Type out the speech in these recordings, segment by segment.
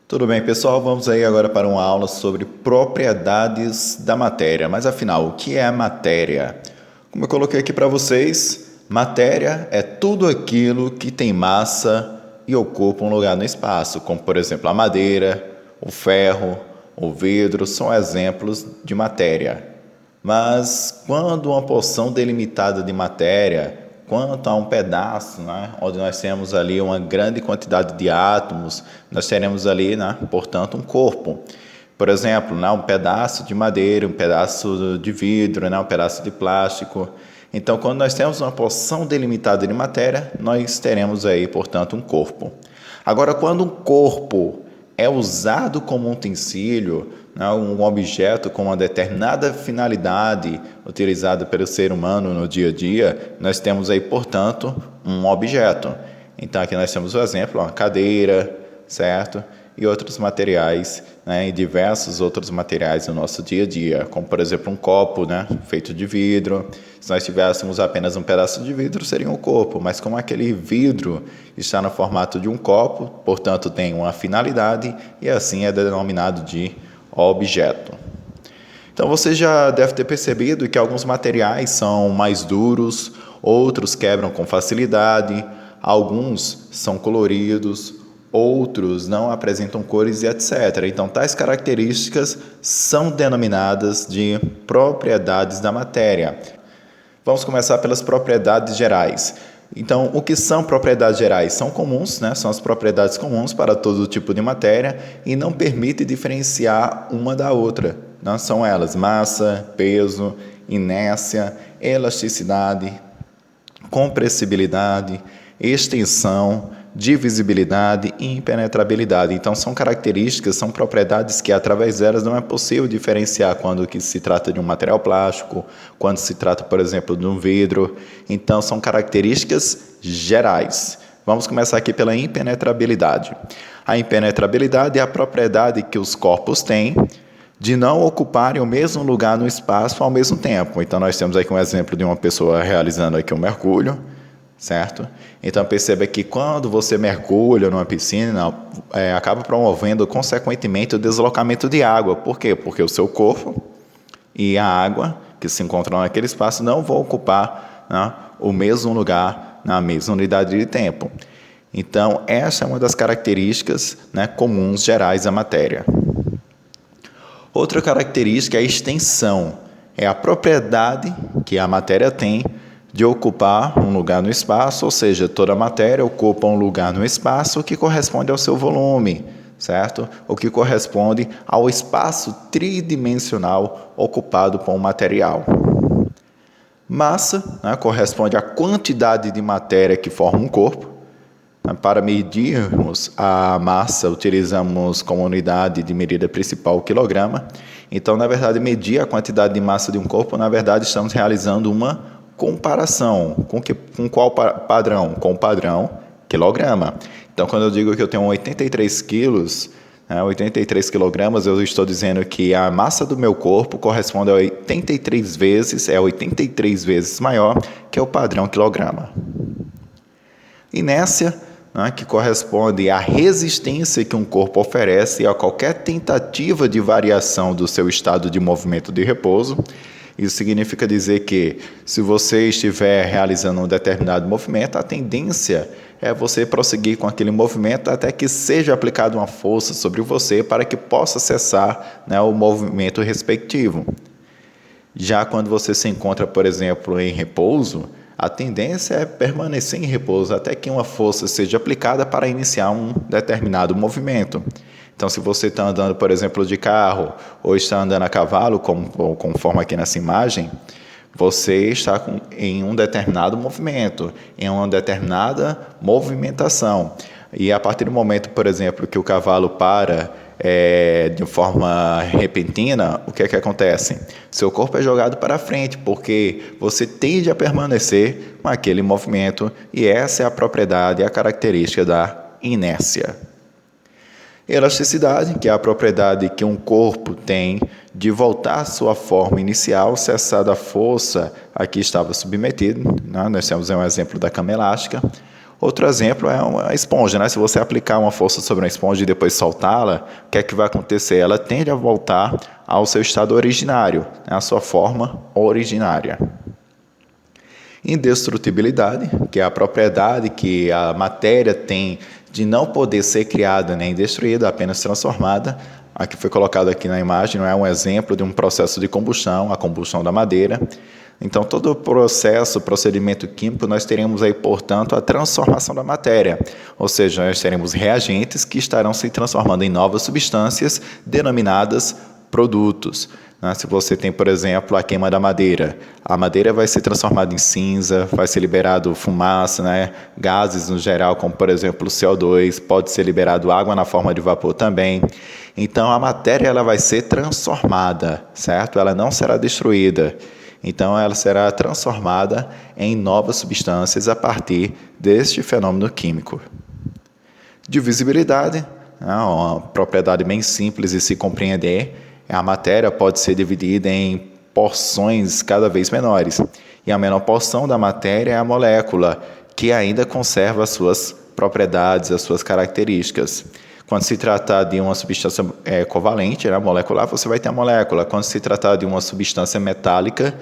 Tudo bem, pessoal? Vamos aí agora para uma aula sobre propriedades da matéria. Mas afinal, o que é a matéria? Como eu coloquei aqui para vocês, matéria é tudo aquilo que tem massa e ocupa um lugar no espaço, como por exemplo a madeira, o ferro, o vidro, são exemplos de matéria. Mas quando uma porção delimitada de matéria, quanto a um pedaço, onde nós temos ali uma grande quantidade de átomos, nós teremos ali, portanto, um corpo. Por exemplo, um pedaço de madeira, um pedaço de vidro, um pedaço de plástico. Então, quando nós temos uma porção delimitada de matéria, nós teremos aí, portanto, um corpo. Agora, quando um corpo é usado como um utensílio, um objeto com uma determinada finalidade utilizada pelo ser humano no dia a dia, nós temos aí, portanto, um objeto. Então, aqui nós temos o exemplo, uma cadeira, certo? E outros materiais, e diversos outros materiais no nosso dia a dia, como, por exemplo, um copo, feito de vidro. Se nós tivéssemos apenas um pedaço de vidro, seria um copo, mas como aquele vidro está no formato de um copo, portanto, tem uma finalidade e assim é denominado de objeto. Então, você já deve ter percebido que alguns materiais são mais duros, outros quebram com facilidade, alguns são coloridos, outros não apresentam cores e etc. Então, tais características são denominadas de propriedades da matéria. Vamos começar pelas propriedades gerais. Então, o que são propriedades gerais? São comuns, são as propriedades comuns para todo tipo de matéria e não permite diferenciar uma da outra. Não são elas massa, peso, inércia, elasticidade, compressibilidade, extensão, divisibilidade e impenetrabilidade. Então, são características, são propriedades que, através delas, não é possível diferenciar quando que se trata de um material plástico, quando se trata, por exemplo, de um vidro. Então, são características gerais. Vamos começar aqui pela impenetrabilidade. A impenetrabilidade é a propriedade que os corpos têm de não ocuparem o mesmo lugar no espaço ao mesmo tempo. Então, nós temos aqui um exemplo de uma pessoa realizando aqui um mergulho, certo? Então, perceba que quando você mergulha numa piscina, acaba promovendo, consequentemente, o deslocamento de água. Por quê? Porque o seu corpo e a água que se encontram naquele espaço não vão ocupar o mesmo lugar na mesma unidade de tempo. Então, essa é uma das características comuns gerais da matéria. Outra característica é a extensão. É a propriedade que a matéria tem de ocupar um lugar no espaço, ou seja, toda a matéria ocupa um lugar no espaço que corresponde ao seu volume, certo? O que corresponde ao espaço tridimensional ocupado por um material. Massa, corresponde à quantidade de matéria que forma um corpo. Para medirmos a massa, utilizamos como unidade de medida principal o quilograma. Então, na verdade, medir a quantidade de massa de um corpo, na verdade, estamos realizando uma comparação. Com qual padrão? Com o padrão quilograma. Então, quando eu digo que eu tenho 83 quilos, 83 quilogramas, eu estou dizendo que a massa do meu corpo corresponde a 83 vezes maior que o padrão quilograma. Inércia, que corresponde à resistência que um corpo oferece a qualquer tentativa de variação do seu estado de movimento de repouso. Isso significa dizer que, se você estiver realizando um determinado movimento, a tendência é você prosseguir com aquele movimento até que seja aplicada uma força sobre você para que possa cessar o movimento respectivo. Já quando você se encontra, por exemplo, em repouso, a tendência é permanecer em repouso até que uma força seja aplicada para iniciar um determinado movimento. Então, se você está andando, por exemplo, de carro ou está andando a cavalo, conforme aqui nessa imagem, você está em um determinado movimento, em uma determinada movimentação. E a partir do momento, por exemplo, que o cavalo para de forma repentina, o que é que acontece? Seu corpo é jogado para frente, porque você tende a permanecer com aquele movimento, e essa é a propriedade, a característica da inércia. Elasticidade, que é a propriedade que um corpo tem de voltar à sua forma inicial, cessada a força a que estava submetido. Nós temos um exemplo da cama elástica. Outro exemplo é uma esponja, né? Se você aplicar uma força sobre uma esponja e depois soltá-la, o que é que vai acontecer? Ela tende a voltar ao seu estado originário, né? A sua forma originária. Indestrutibilidade, que é a propriedade que a matéria tem de não poder ser criada nem destruída, apenas transformada. Aqui foi colocado aqui na imagem, não é um exemplo de um processo de combustão, a combustão da madeira. Então, todo o procedimento químico, nós teremos aí, portanto, a transformação da matéria. Ou seja, nós teremos reagentes que estarão se transformando em novas substâncias denominadas produtos. Se você tem, por exemplo, a queima da madeira, a madeira vai ser transformada em cinza, vai ser liberado fumaça, gases no geral, como por exemplo o CO2, pode ser liberado água na forma de vapor também. Então a matéria ela vai ser transformada, certo? Ela não será destruída. Então ela será transformada em novas substâncias a partir deste fenômeno químico. Divisibilidade, uma propriedade bem simples de se compreender. A matéria pode ser dividida em porções cada vez menores. E a menor porção da matéria é a molécula, que ainda conserva as suas propriedades, as suas características. Quando se tratar de uma substância covalente, molecular, você vai ter a molécula. Quando se tratar de uma substância metálica,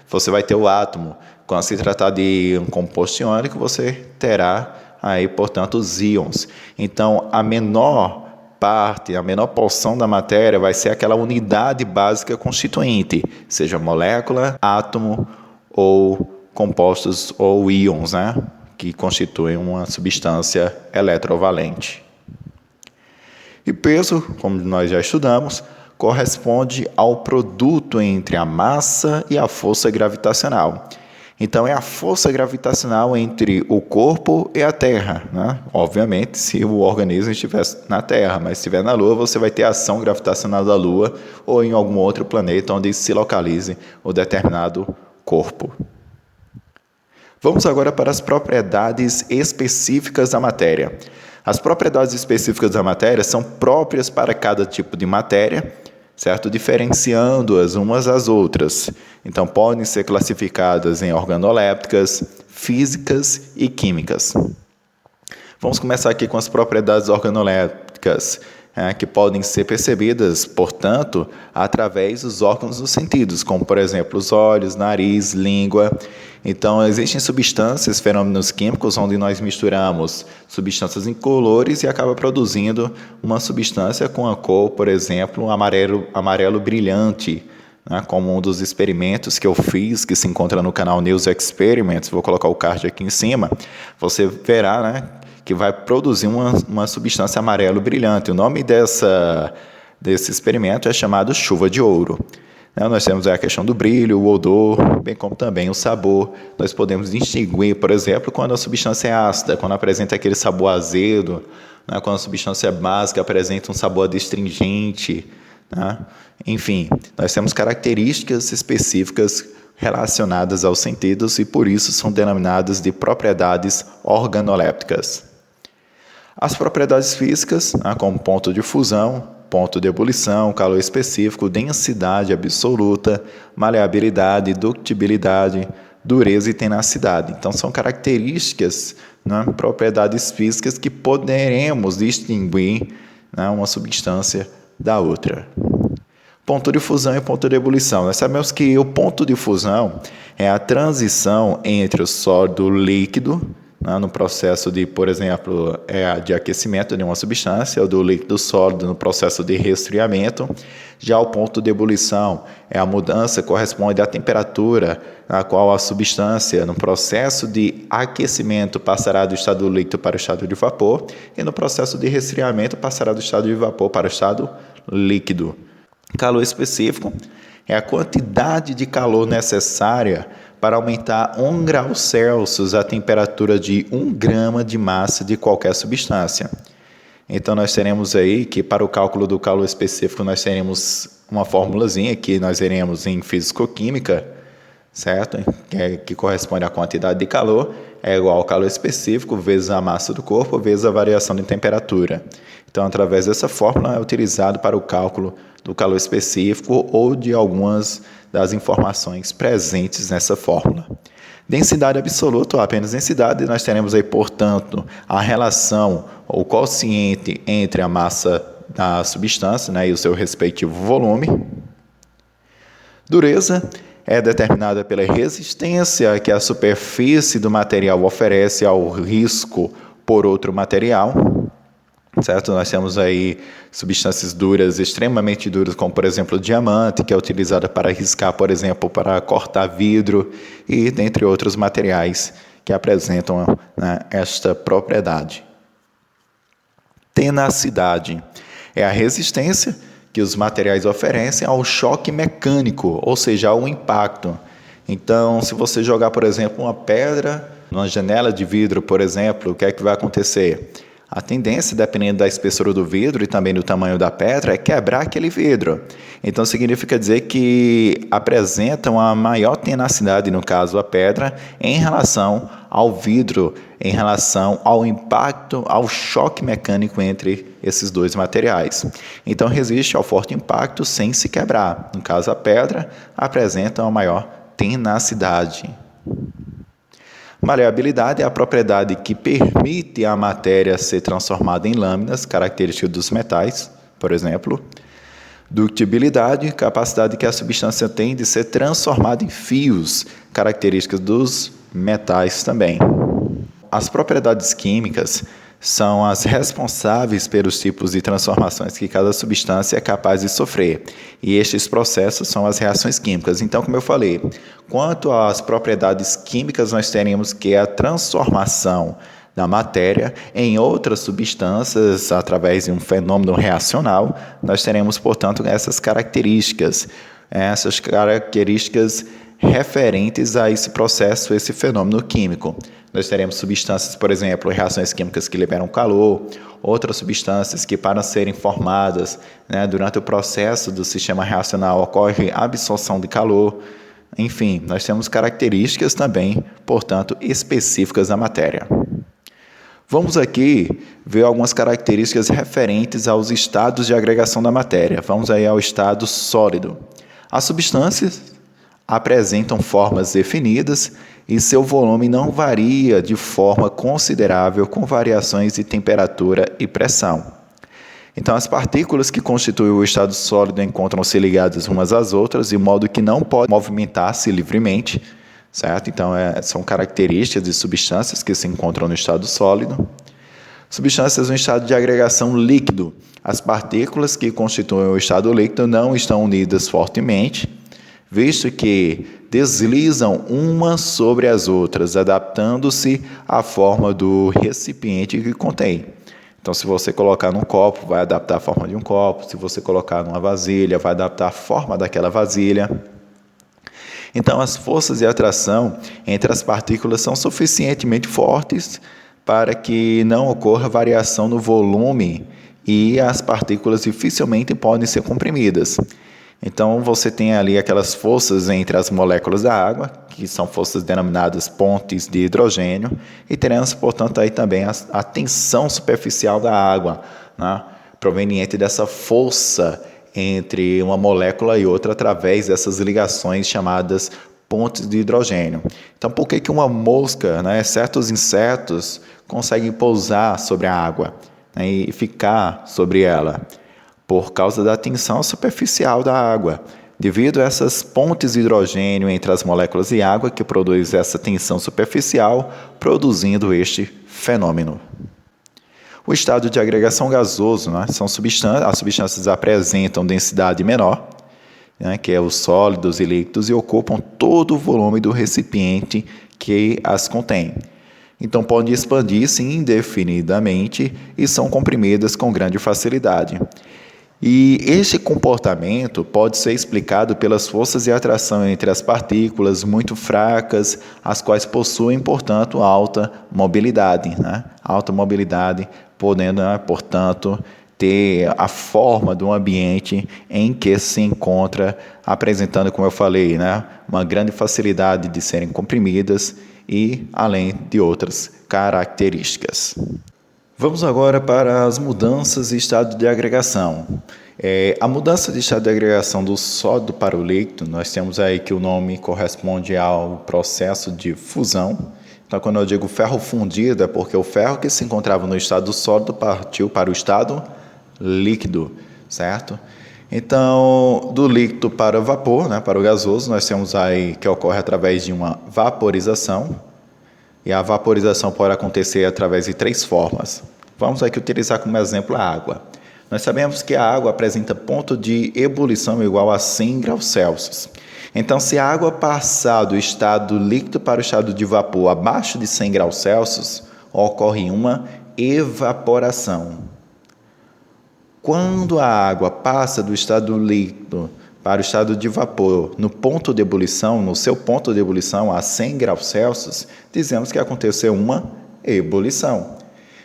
você vai ter o átomo. Quando se tratar de um composto iônico, você terá aí, portanto, os íons. Então, a menor porção da matéria vai ser aquela unidade básica constituinte, seja molécula, átomo ou compostos ou íons, que constituem uma substância eletrovalente. E peso, como nós já estudamos, corresponde ao produto entre a massa e a força gravitacional. Então, é a força gravitacional entre o corpo e a Terra. Obviamente, se o organismo estiver na Terra, mas se estiver na Lua, você vai ter a ação gravitacional da Lua ou em algum outro planeta onde se localize o determinado corpo. Vamos agora para as propriedades específicas da matéria. As propriedades específicas da matéria são próprias para cada tipo de matéria, certo? Diferenciando-as umas às outras. Então, podem ser classificadas em organolépticas, físicas e químicas. Vamos começar aqui com as propriedades organolépticas, que podem ser percebidas, portanto, através dos órgãos dos sentidos, como, por exemplo, os olhos, nariz, língua. Então, existem substâncias, fenômenos químicos, onde nós misturamos substâncias incolores e acaba produzindo uma substância com a cor, por exemplo, amarelo brilhante, como um dos experimentos que eu fiz, que se encontra no canal News Experiments. Vou colocar o card aqui em cima. Você verá, que vai produzir uma substância amarelo brilhante. O nome desse experimento é chamado chuva de ouro. Nós temos a questão do brilho, o odor, bem como também o sabor. Nós podemos distinguir, por exemplo, quando a substância é ácida, quando apresenta aquele sabor azedo, quando a substância básica apresenta um sabor adstringente. Enfim, nós temos características específicas relacionadas aos sentidos e, por isso, são denominadas de propriedades organolépticas. As propriedades físicas, como ponto de fusão, ponto de ebulição, calor específico, densidade absoluta, maleabilidade, ductibilidade, dureza e tenacidade. Então, são características, propriedades físicas que poderemos distinguir uma substância da outra. Ponto de fusão e ponto de ebulição. Nós sabemos que o ponto de fusão é a transição entre o sólido e o líquido, no processo de, por exemplo, de aquecimento de uma substância, ou do líquido sólido no processo de resfriamento. Já o ponto de ebulição é a mudança, corresponde à temperatura na qual a substância, no processo de aquecimento, passará do estado líquido para o estado de vapor, e no processo de resfriamento, passará do estado de vapor para o estado líquido. Calor específico é a quantidade de calor necessária para aumentar 1 grau Celsius a temperatura de 1 grama de massa de qualquer substância. Então, nós teremos aí que, para o cálculo do calor específico, nós teremos uma formulazinha que nós veremos em físico-química, certo? Que corresponde à quantidade de calor, é igual ao calor específico vezes a massa do corpo vezes a variação de temperatura. Então, através dessa fórmula, é utilizado para o cálculo do calor específico ou de algumas das informações presentes nessa fórmula. Densidade absoluta, ou apenas densidade, nós teremos aí, portanto, a relação, ou quociente entre a massa da substância, né, e o seu respectivo volume. Dureza é determinada pela resistência que a superfície do material oferece ao risco por outro material. Certo? Nós temos aí substâncias duras, extremamente duras, como por exemplo o diamante, que é utilizado para riscar, por exemplo, para cortar vidro, e dentre outros materiais que apresentam, né, esta propriedade. Tenacidade é a resistência que os materiais oferecem ao choque mecânico, ou seja, ao impacto. Então, se você jogar, por exemplo, uma pedra numa janela de vidro, por exemplo, o que é que vai acontecer? A tendência, dependendo da espessura do vidro e também do tamanho da pedra, é quebrar aquele vidro. Então, significa dizer que apresentam a maior tenacidade, no caso a pedra, em relação ao vidro, em relação ao impacto, ao choque mecânico entre esses dois materiais. Então, resiste ao forte impacto sem se quebrar. No caso, a pedra apresenta uma maior tenacidade. Maleabilidade é a propriedade que permite a matéria ser transformada em lâminas, característica dos metais, por exemplo. Ductibilidade, capacidade que a substância tem de ser transformada em fios, características dos metais também. As propriedades químicas são as responsáveis pelos tipos de transformações que cada substância é capaz de sofrer. E estes processos são as reações químicas. Então, como eu falei, quanto às propriedades químicas, nós teremos que a transformação da matéria em outras substâncias através de um fenômeno reacional, nós teremos, portanto, essas características referentes a esse processo, esse fenômeno químico. Nós teremos substâncias, por exemplo, reações químicas que liberam calor, outras substâncias que, para serem formadas, né, durante o processo do sistema reacional, ocorre absorção de calor. Enfim, nós temos características também, portanto, específicas da matéria. Vamos aqui ver algumas características referentes aos estados de agregação da matéria. Vamos aí ao estado sólido. As substâncias apresentam formas definidas e seu volume não varia de forma considerável com variações de temperatura e pressão. Então, as partículas que constituem o estado sólido encontram-se ligadas umas às outras, de modo que não podem movimentar-se livremente, certo? Então, são características de substâncias que se encontram no estado sólido. Substâncias no estado de agregação líquido. As partículas que constituem o estado líquido não estão unidas fortemente, visto que deslizam umas sobre as outras, adaptando-se à forma do recipiente que contém. Então, se você colocar num copo, vai adaptar a forma de um copo. Se você colocar numa vasilha, vai adaptar a forma daquela vasilha. Então, as forças de atração entre as partículas são suficientemente fortes para que não ocorra variação no volume e as partículas dificilmente podem ser comprimidas. Então, você tem ali aquelas forças entre as moléculas da água, que são forças denominadas pontes de hidrogênio, e teremos, portanto, aí também a tensão superficial da água, né, proveniente dessa força entre uma molécula e outra através dessas ligações chamadas pontes de hidrogênio. Então, por que uma mosca, né, certos insetos, conseguem pousar sobre a água, né, e ficar sobre ela? Por causa da tensão superficial da água, devido a essas pontes de hidrogênio entre as moléculas de água que produz essa tensão superficial, produzindo este fenômeno. O estado de agregação gasoso, né, as substâncias apresentam densidade menor, né, que é os sólidos e líquidos, e ocupam todo o volume do recipiente que as contém. Então, podem expandir-se indefinidamente e são comprimidas com grande facilidade. E este comportamento pode ser explicado pelas forças de atração entre as partículas muito fracas, as quais possuem, portanto, alta mobilidade, né? Alta mobilidade, podendo, portanto, ter a forma do ambiente em que se encontra, apresentando, como eu falei, né, uma grande facilidade de serem comprimidas e além de outras características. Vamos agora para as mudanças de estado de agregação. A mudança de estado de agregação do sólido para o líquido, nós temos aí que o nome corresponde ao processo de fusão. Então, quando eu digo ferro fundido, é porque o ferro que se encontrava no estado sólido partiu para o estado líquido, certo? Então, do líquido para o vapor, para o gasoso, nós temos aí que ocorre através de uma vaporização. E a vaporização pode acontecer através de 3 formas. Vamos aqui utilizar como exemplo a água. Nós sabemos que a água apresenta ponto de ebulição igual a 100 graus Celsius. Então, se a água passar do estado líquido para o estado de vapor abaixo de 100 graus Celsius, ocorre uma evaporação. Quando a água passa do estado líquido para o estado de vapor no ponto de ebulição, no seu ponto de ebulição a 100 graus Celsius, dizemos que aconteceu uma ebulição.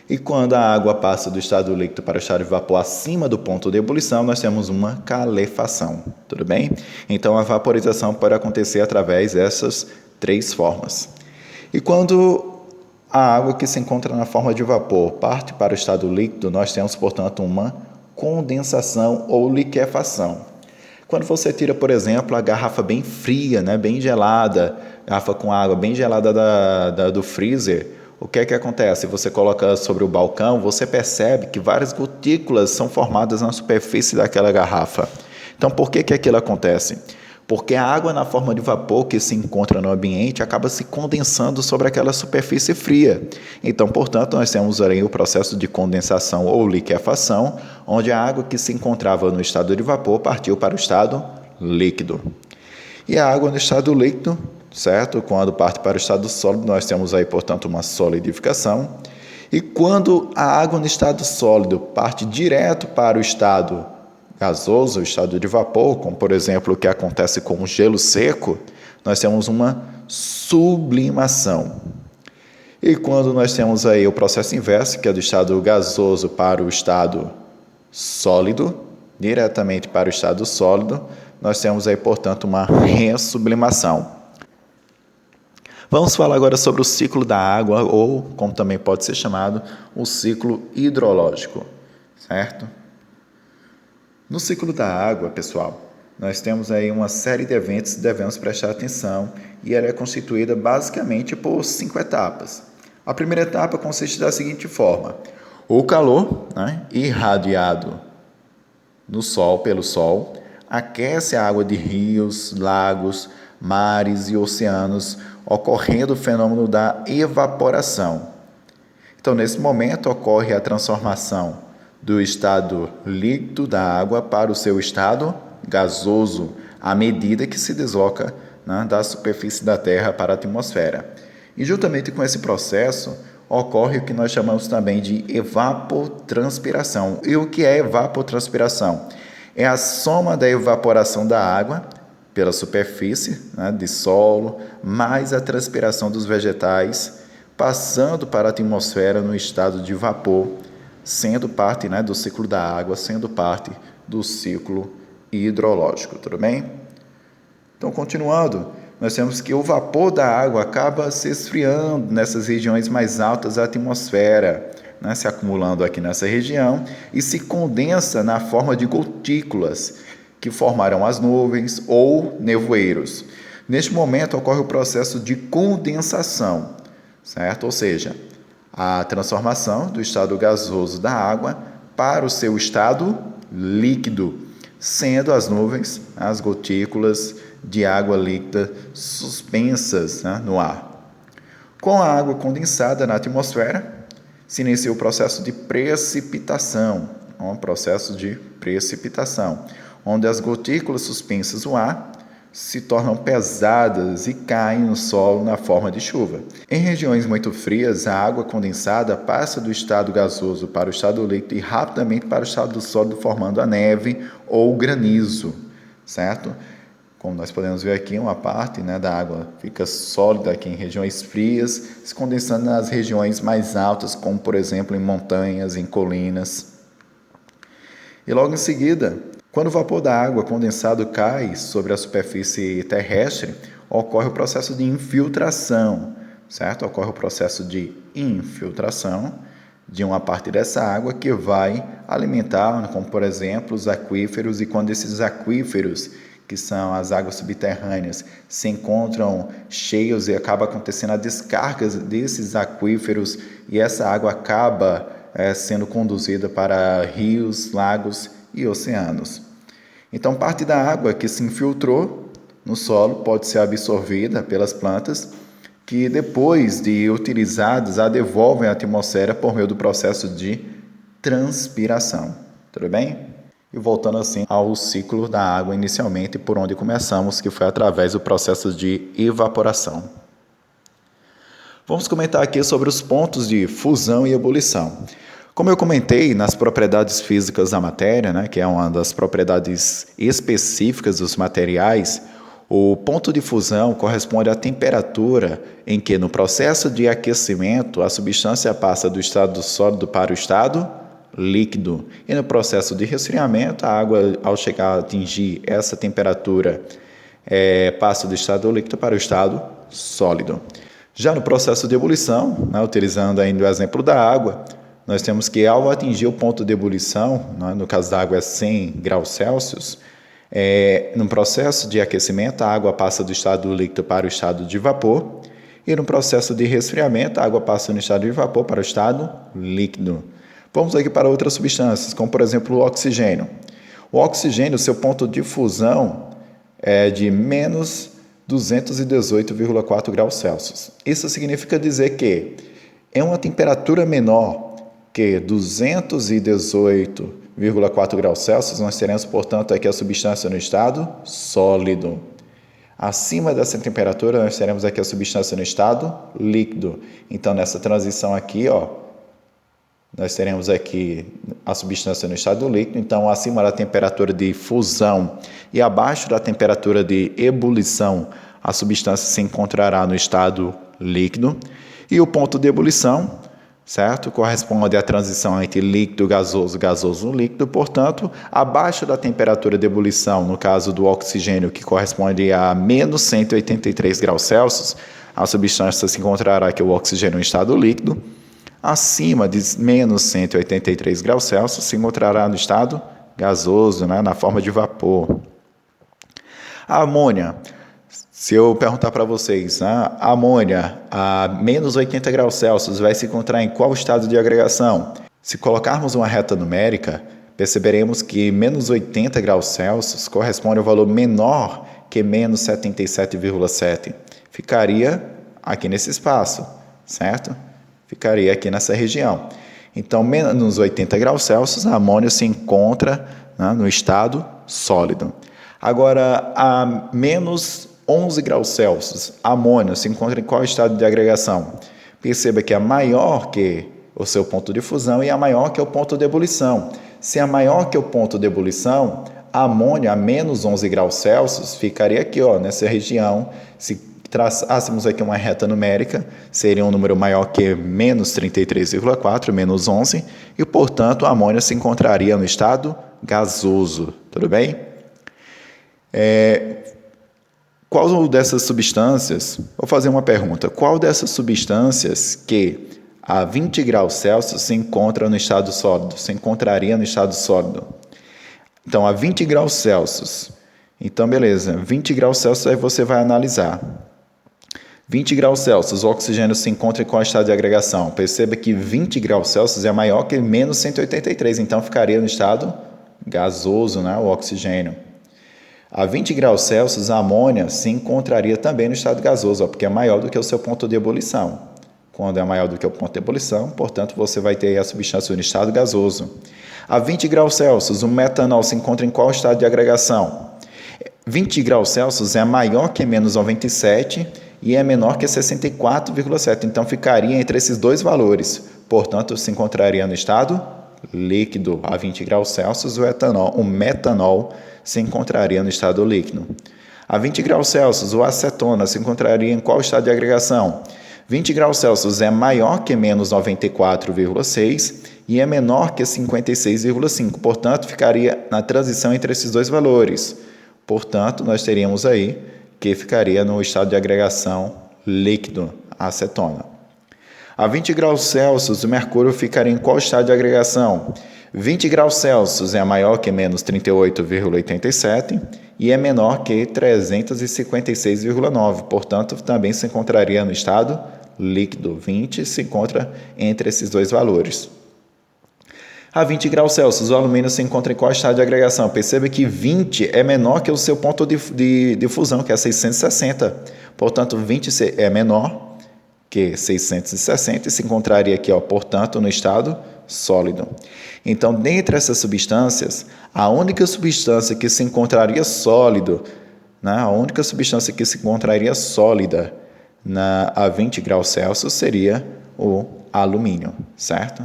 E quando a água passa do estado líquido para o estado de vapor acima do ponto de ebulição, nós temos uma calefação, tudo bem? Então, a vaporização pode acontecer através dessas 3 formas. E quando a água que se encontra na forma de vapor parte para o estado líquido, nós temos, portanto, uma condensação ou liquefação. Quando você tira, por exemplo, a garrafa bem fria, bem gelada, garrafa com água bem gelada do freezer, o que é que acontece? Você coloca sobre o balcão, você percebe que várias gotículas são formadas na superfície daquela garrafa. Então, por que aquilo acontece? Porque a água na forma de vapor que se encontra no ambiente acaba se condensando sobre aquela superfície fria. Então, portanto, nós temos aí o processo de condensação ou liquefação, onde a água que se encontrava no estado de vapor partiu para o estado líquido. E a água no estado líquido, certo? Quando parte para o estado sólido, nós temos aí, portanto, uma solidificação. E quando a água no estado sólido parte direto para o estado gasoso, o estado de vapor, como por exemplo o que acontece com o gelo seco, nós temos uma sublimação. E quando nós temos aí o processo inverso, que é do estado gasoso para o estado sólido, diretamente para o estado sólido, nós temos aí, portanto, uma ressublimação. Vamos falar agora sobre o ciclo da água, ou, como também pode ser chamado, o ciclo hidrológico, certo? No ciclo da água, pessoal, nós temos aí uma série de eventos que devemos prestar atenção e ela é constituída basicamente por 5 etapas. A primeira etapa consiste da seguinte forma: o calor, irradiado no sol, pelo sol, aquece a água de rios, lagos, mares e oceanos, ocorrendo o fenômeno da evaporação. Então, nesse momento, ocorre a transformação do estado líquido da água para o seu estado gasoso, à medida que se desloca da superfície da Terra para a atmosfera. E juntamente com esse processo, ocorre o que nós chamamos também de evapotranspiração. E o que é evapotranspiração? É a soma da evaporação da água pela superfície de solo, mais a transpiração dos vegetais, passando para a atmosfera no estado de vapor, sendo parte do ciclo da água, sendo parte do ciclo hidrológico, tudo bem? Então, continuando, nós temos que o vapor da água acaba se esfriando nessas regiões mais altas da atmosfera, se acumulando aqui nessa região e se condensa na forma de gotículas, que formarão as nuvens ou nevoeiros. Neste momento ocorre o processo de condensação, certo? Ou seja, a transformação do estado gasoso da água para o seu estado líquido, sendo as nuvens, as gotículas de água líquida suspensas no ar. Com a água condensada na atmosfera, se inicia o processo de precipitação, onde as gotículas suspensas no ar se tornam pesadas e caem no solo na forma de chuva. Em regiões muito frias, a água condensada passa do estado gasoso para o estado líquido e rapidamente para o estado sólido, formando a neve ou granizo, certo? Como nós podemos ver aqui, uma parte da água fica sólida aqui em regiões frias, se condensando nas regiões mais altas, como por exemplo em montanhas, em colinas. E logo em seguida, quando o vapor da água condensado cai sobre a superfície terrestre, ocorre o processo de infiltração, certo? Ocorre o processo de infiltração, de uma parte dessa água que vai alimentar, como por exemplo, os aquíferos, e quando esses aquíferos, que são as águas subterrâneas, se encontram cheios e acaba acontecendo a descarga desses aquíferos e essa água acaba sendo conduzida para rios, lagos e oceanos. Então, parte da água que se infiltrou no solo pode ser absorvida pelas plantas, que depois de utilizadas, a devolvem à atmosfera por meio do processo de transpiração. Tudo bem? E voltando assim ao ciclo da água inicialmente, por onde começamos, que foi através do processo de evaporação. Vamos comentar aqui sobre os pontos de fusão e ebulição. Como eu comentei nas propriedades físicas da matéria, que é uma das propriedades específicas dos materiais, o ponto de fusão corresponde à temperatura em que, no processo de aquecimento, a substância passa do estado sólido para o estado líquido. E no processo de resfriamento, a água, ao chegar a atingir essa temperatura, passa do estado líquido para o estado sólido. Já no processo de ebulição, utilizando ainda o exemplo da água, nós temos que, ao atingir o ponto de ebulição, no caso da água é 100 graus Celsius, no processo de aquecimento, a água passa do estado líquido para o estado de vapor, e no processo de resfriamento, a água passa do estado de vapor para o estado líquido. Vamos aqui para outras substâncias, como por exemplo o oxigênio. O oxigênio, seu ponto de fusão é de menos 218,4 graus Celsius. Isso significa dizer que, em uma temperatura menor que 218,4 graus Celsius, nós teremos, portanto, aqui a substância no estado sólido. Acima dessa temperatura, nós teremos aqui a substância no estado líquido. Então, nessa transição aqui, nós teremos aqui a substância no estado líquido. Então, acima da temperatura de fusão e abaixo da temperatura de ebulição, a substância se encontrará no estado líquido. E o ponto de ebulição, certo? Corresponde à transição entre líquido gasoso, gasoso líquido. Portanto, abaixo da temperatura de ebulição, no caso do oxigênio, que corresponde a menos 183 graus Celsius, a substância se encontrará aqui o oxigênio em estado líquido. Acima de menos 183 graus Celsius, se encontrará no estado gasoso, na forma de vapor. A amônia, se eu perguntar para vocês, a amônia a menos 80 graus Celsius vai se encontrar em qual estado de agregação? Se colocarmos uma reta numérica, perceberemos que menos 80 graus Celsius corresponde ao valor menor que menos 77,7. Ficaria aqui nesse espaço, certo? Ficaria aqui nessa região. Então, menos 80 graus Celsius, a amônia se encontra no estado sólido. Agora, a menos 11 graus Celsius, a amônia se encontra em qual estado de agregação? Perceba que é maior que o seu ponto de fusão e é maior que o ponto de ebulição. Se é maior que o ponto de ebulição, a amônia a menos 11 graus Celsius ficaria aqui, nessa região. Se traçássemos aqui uma reta numérica, seria um número maior que menos 33,4, menos 11, e, portanto, a amônia se encontraria no estado gasoso. Tudo bem? Qual dessas substâncias, vou fazer uma pergunta, qual dessas substâncias que a 20 graus Celsius se encontra no estado sólido, se encontraria no estado sólido? Então, a 20 graus Celsius, então beleza, 20 graus Celsius aí você vai analisar. 20 graus Celsius, o oxigênio se encontra em qual estado de agregação? Perceba que 20 graus Celsius é maior que menos 183, então ficaria no estado gasoso, o oxigênio. A 20 graus Celsius, a amônia se encontraria também no estado gasoso, porque é maior do que o seu ponto de ebulição. Quando é maior do que o ponto de ebulição, portanto, você vai ter a substância no estado gasoso. A 20 graus Celsius, o metanol se encontra em qual estado de agregação? 20 graus Celsius é maior que menos 97 e é menor que 64,7. Então, ficaria entre esses dois valores. Portanto, se encontraria no estado líquido. A 20 graus Celsius, o metanol se encontraria no estado líquido. A 20 graus Celsius, o acetona se encontraria em qual estado de agregação? 20 graus Celsius é maior que menos 94,6 e é menor que 56,5. Portanto, ficaria na transição entre esses dois valores. Portanto, nós teríamos aí que ficaria no estado de agregação líquido, a acetona. A 20 graus Celsius, o mercúrio ficaria em qual estado de agregação? 20 graus Celsius é maior que menos 38,87 e é menor que 356,9. Portanto, também se encontraria no estado líquido. 20 se encontra entre esses dois valores. A 20 graus Celsius, o alumínio se encontra em qual estado de agregação? Perceba que 20 é menor que o seu ponto de fusão, que é 660. Portanto, 20 é menor que 660 e se encontraria aqui, portanto, no estado sólido. Então, dentre essas substâncias, a única substância que se encontraria sólido, a única substância que se encontraria sólida a 20 graus Celsius seria o alumínio, certo?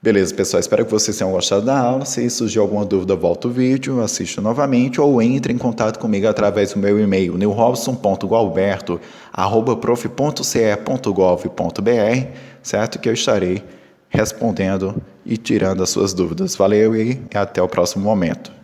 Beleza, pessoal, espero que vocês tenham gostado da aula. Se surgir alguma dúvida, volta o vídeo, assista novamente ou entre em contato comigo através do meu e-mail, neurobson.gualberto@prof.ce.gov.br, certo? Que eu estarei respondendo e tirando as suas dúvidas. Valeu e até o próximo momento.